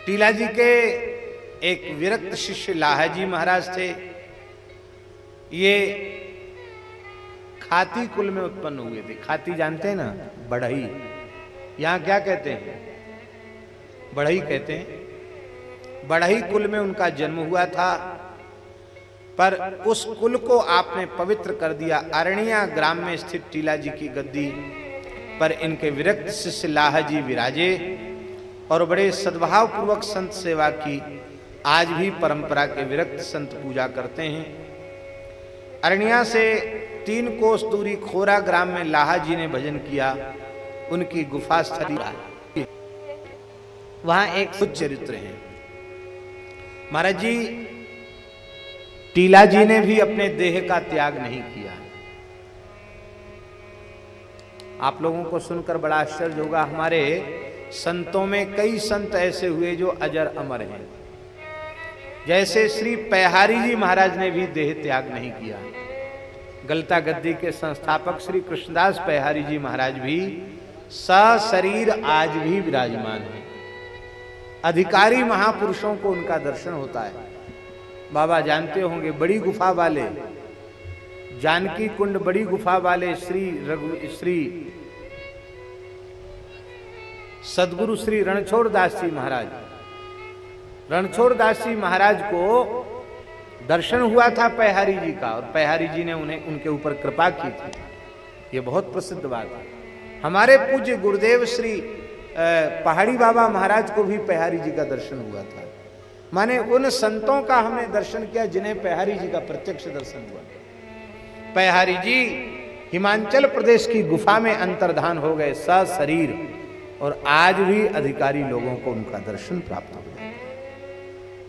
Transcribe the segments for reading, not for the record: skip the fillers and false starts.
टीला जी के एक विरक्त शिष्य लाहाजी महाराज थे। ये खाती कुल में उत्पन्न हुए थे। खाती जानते हैं ना, बढ़ई, यहां क्या कहते हैं, बढ़ई कहते हैं। बढ़ई कुल में उनका जन्म हुआ था, पर उस कुल को आपने पवित्र कर दिया। अरण्या ग्राम में स्थित टीला जी की गद्दी पर इनके विरक्त शिष्य लाहाजी विराजे और बड़े सद्भाव पूर्वक संत सेवा की। आज भी परंपरा के विरक्त संत पूजा करते हैं। अरण्या से 3 कोस दूरी खोरा ग्राम में लाहाजी ने भजन किया। उनकी गुफा स्थली, वहां एक सुच चरित्र है। महाराज जी, टीला जी ने भी अपने देह का त्याग नहीं किया। आप लोगों को सुनकर बड़ा आश्चर्य होगा, हमारे संतों में कई संत ऐसे हुए जो अजर अमर हैं। जैसे श्री पैहारी जी महाराज ने भी देह त्याग नहीं किया। गलता गद्दी के संस्थापक श्री कृष्णदास पैहारी जी महाराज भी सशरीर आज भी विराजमान है। अधिकारी महापुरुषों को उनका दर्शन होता है। बाबा जानते होंगे, बड़ी गुफा वाले, जानकी कुंड बड़ी गुफा वाले श्री सदगुरु श्री रणछोड़ दास जी महाराज, रणछोड़ दास जी महाराज को दर्शन हुआ था पैहारी जी का, और पैहारी जी ने उन्हें उनके ऊपर कृपा की थी। ये बहुत प्रसिद्ध बात है। हमारे पूज्य गुरुदेव श्री पहाड़ी बाबा महाराज को भी पैहारी जी का दर्शन हुआ था। माने उन संतों का हमने दर्शन किया जिन्हें पैहारी जी का प्रत्यक्ष दर्शन हुआ। पैहारी जी हिमाचल प्रदेश की गुफा में अंतर्धान हो गए सशरीर, और आज भी अधिकारी लोगों को उनका दर्शन प्राप्त हो गया।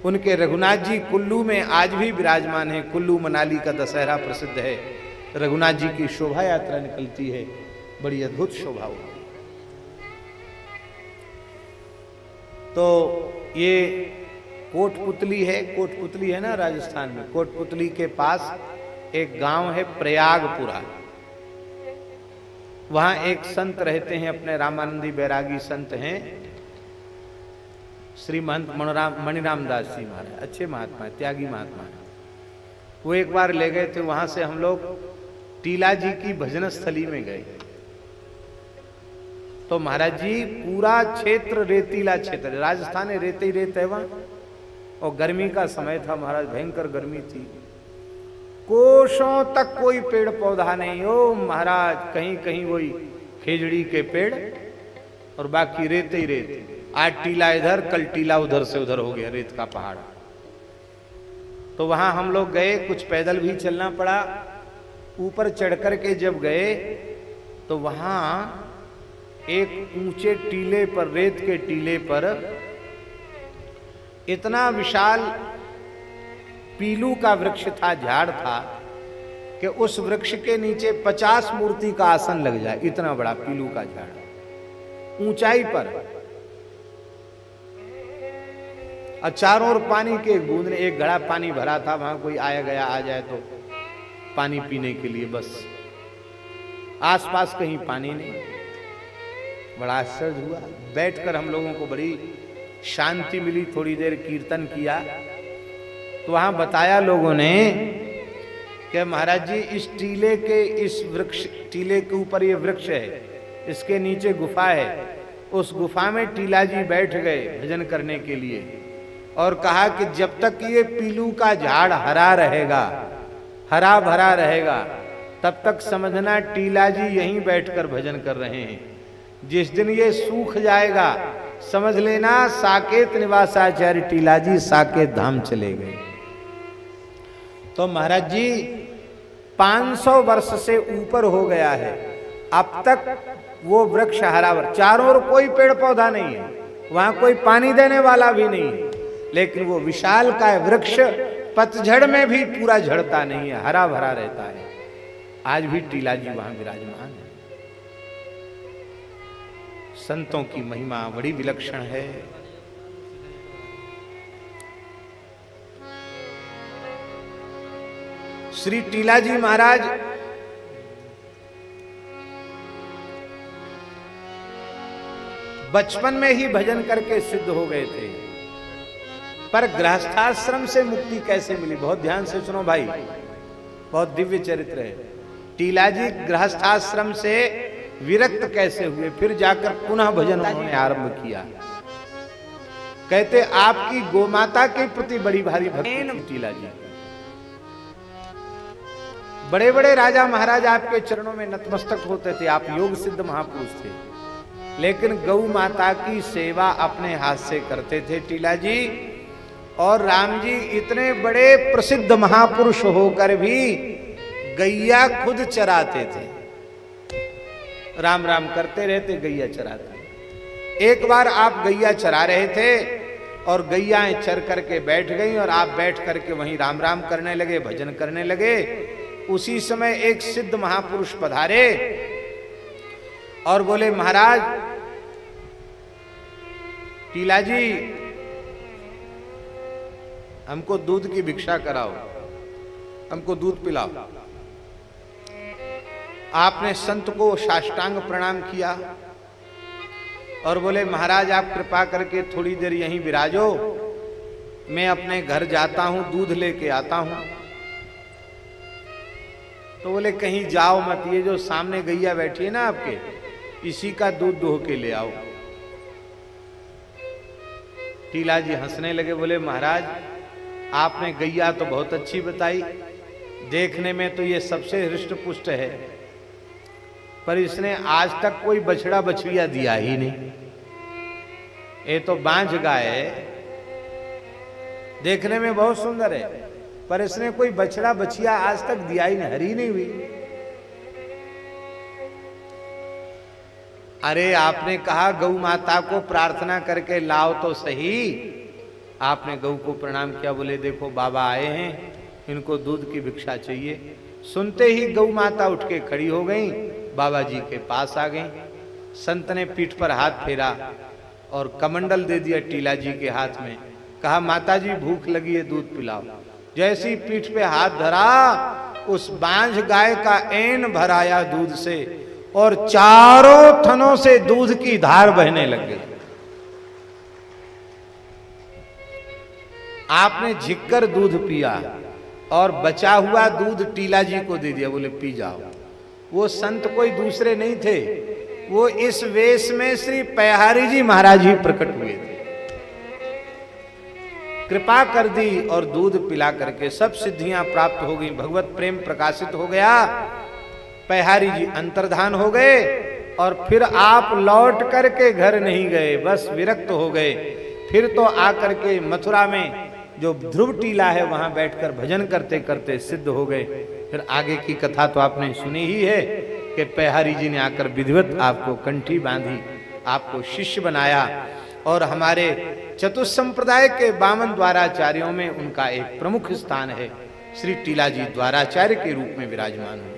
उनके रघुनाथ जी कुल्लू में आज भी विराजमान है। कुल्लू मनाली का दशहरा प्रसिद्ध है। रघुनाथ जी की शोभा यात्रा निकलती है, बड़ी अद्भुत शोभा होती है। तो ये कोटपुतली है, कोटपुतली है ना राजस्थान में। कोटपुतली के पास एक गांव है प्रयागपुरा। वहां एक संत रहते हैं, अपने रामानंदी बैरागी संत हैं, श्री महंत मणिराम दास जी महाराज। अच्छे महात्मा, त्यागी महात्मा है। वो एक बार ले गए थे। वहां से हम लोग टीला जी की भजन स्थली में गए। तो महाराज जी पूरा क्षेत्र रेतीला क्षेत्र, राजस्थान है, रेत ही रेत है वहां, और गर्मी का समय था महाराज, भयंकर गर्मी थी। कोसों तक कोई पेड़ पौधा नहीं। ओ महाराज, कहीं कहीं वही खेजड़ी के पेड़ और बाकी रेत ही रेत। आज टीला इधर, कल टीला उधर से उधर हो गया, रेत का पहाड़। तो वहां हम लोग गए, कुछ पैदल भी चलना पड़ा। ऊपर चढ़ करके जब गए तो वहां एक ऊंचे टीले पर, रेत के टीले पर इतना विशाल पीलू का वृक्ष था, झाड़ था, कि उस वृक्ष के नीचे 50 मूर्ति का आसन लग जाए। इतना बड़ा पीलू का झाड़ ऊंचाई पर, और चारों ओर पानी के एक बूंद ने, एक घड़ा पानी भरा था। वहां कोई आया गया आ जाए तो पानी पीने के लिए, बस आसपास कहीं पानी नहीं। बड़ा आश्चर्य हुआ। बैठकर हम लोगों को बड़ी शांति मिली। थोड़ी देर कीर्तन किया तो वहां बताया लोगों ने कि महाराज जी, इस टीले के, इस वृक्ष, टीले के ऊपर ये वृक्ष है, इसके नीचे गुफा है। उस गुफा में टीला जी बैठ गए भजन करने के लिए, और कहा कि जब तक ये पीलू का झाड़ हरा रहेगा, हरा भरा रहेगा, तब तक समझना टीला जी यहीं बैठकर भजन कर रहे हैं। जिस दिन ये सूख जाएगा, समझ लेना साकेत निवासाचार्य टीला जी साकेत धाम चले गए। तो महाराज जी 500 वर्ष से ऊपर हो गया है, अब तक वो वृक्ष हरा भरा, चारों ओर कोई पेड़ पौधा नहीं है, वहां कोई पानी देने वाला भी नहीं है, लेकिन वो विशाल का वृक्ष पतझड़ में भी पूरा झड़ता नहीं है, हरा भरा रहता है। आज भी टीला जी वहां विराजमान है। संतों की महिमा बड़ी विलक्षण है। श्री टीला जी महाराज बचपन में ही भजन करके सिद्ध हो गए थे। पर गृहस्थाश्रम से मुक्ति कैसे मिली? बहुत ध्यान से सुनो भाई, बहुत दिव्य चरित्र है। टीला जी गृहस्थाश्रम से विरक्त कैसे हुए, फिर जाकर पुनः भजन उन्होंने आरंभ किया। कहते आपकी गोमाता के प्रति बड़ी भारी भक्ति थी टीला जी। बड़े बड़े राजा महाराज आपके चरणों में नतमस्तक होते थे, आप योग सिद्ध महापुरुष थे, लेकिन गौ माता की सेवा अपने हाथ से करते थे टीला जी। और राम जी इतने बड़े प्रसिद्ध महापुरुष होकर भी गैया खुद चराते थे, राम राम करते रहते, गैया चराते। एक बार आप गैया चरा रहे थे और गैयाएं चर करके बैठ गई और आप बैठ करके वहीं राम राम करने लगे, भजन करने लगे। उसी समय एक सिद्ध महापुरुष पधारे और बोले महाराज टीला जी हमको दूध की भिक्षा कराओ, हमको दूध पिलाओ। आपने संत को साष्टांग प्रणाम किया और बोले महाराज आप कृपा करके थोड़ी देर यहीं विराजो, मैं अपने घर जाता हूं, दूध लेके आता हूं। तो बोले कहीं जाओ मत, ये जो सामने गैया बैठी है ना आपके, इसी का दूध दोह के ले आओ। टीला जी हंसने लगे, बोले महाराज आपने गैया तो बहुत अच्छी बताई, देखने में तो ये सबसे हृष्ट पुष्ट है, पर इसने आज तक कोई बछड़ा बछड़िया दिया ही नहीं। ये तो बांझ गाय है, देखने में बहुत सुंदर है, पर इसने कोई बछड़ा बछिया आज तक दिया ही नहीं, हरी नहीं हुई। अरे आपने कहा गौ माता को प्रार्थना करके लाओ तो सही। आपने गौ को प्रणाम किया, बोले देखो बाबा आए हैं, इनको दूध की भिक्षा चाहिए। सुनते ही गौ माता उठ के खड़ी हो गई, बाबा जी के पास आ गई। संत ने पीठ पर हाथ फेरा और कमंडल दे दिया टीला जी के हाथ में, कहा माता जी भूख लगी है, दूध पिलाओ। जैसी पीठ पे हाथ धरा, उस बांझ गाय का ऐन भराया दूध से और चारों थनों से दूध की धार बहने लग गई। आपने झिककर दूध पिया और बचा हुआ दूध टीला जी को दे दिया, बोले पी जाओ। वो संत कोई दूसरे नहीं थे, वो इस वेश में श्री पयहारी जी महाराज ही प्रकट हुए थे। कृपा कर दी और दूध पिला करके सब सिद्धियां प्राप्त हो गई, भगवत प्रेम प्रकाशित हो गया। पयहारी जी अंतर्धान हो गए और फिर आप लौट करके घर नहीं गए, बस विरक्त हो गए। फिर तो आकर के मथुरा में जो ध्रुव टीला है वहां बैठकर भजन करते करते सिद्ध हो गए। फिर आगे की कथा तो आपने सुनी ही है कि पयहारी जी ने आकर विधिवत आपको कंठी बांधी, आपको शिष्य बनाया और हमारे चतुसंप्रदाय के 52 द्वाराचार्यों में उनका एक प्रमुख स्थान है। श्री टीला जी द्वाराचार्य के रूप में विराजमान हुए।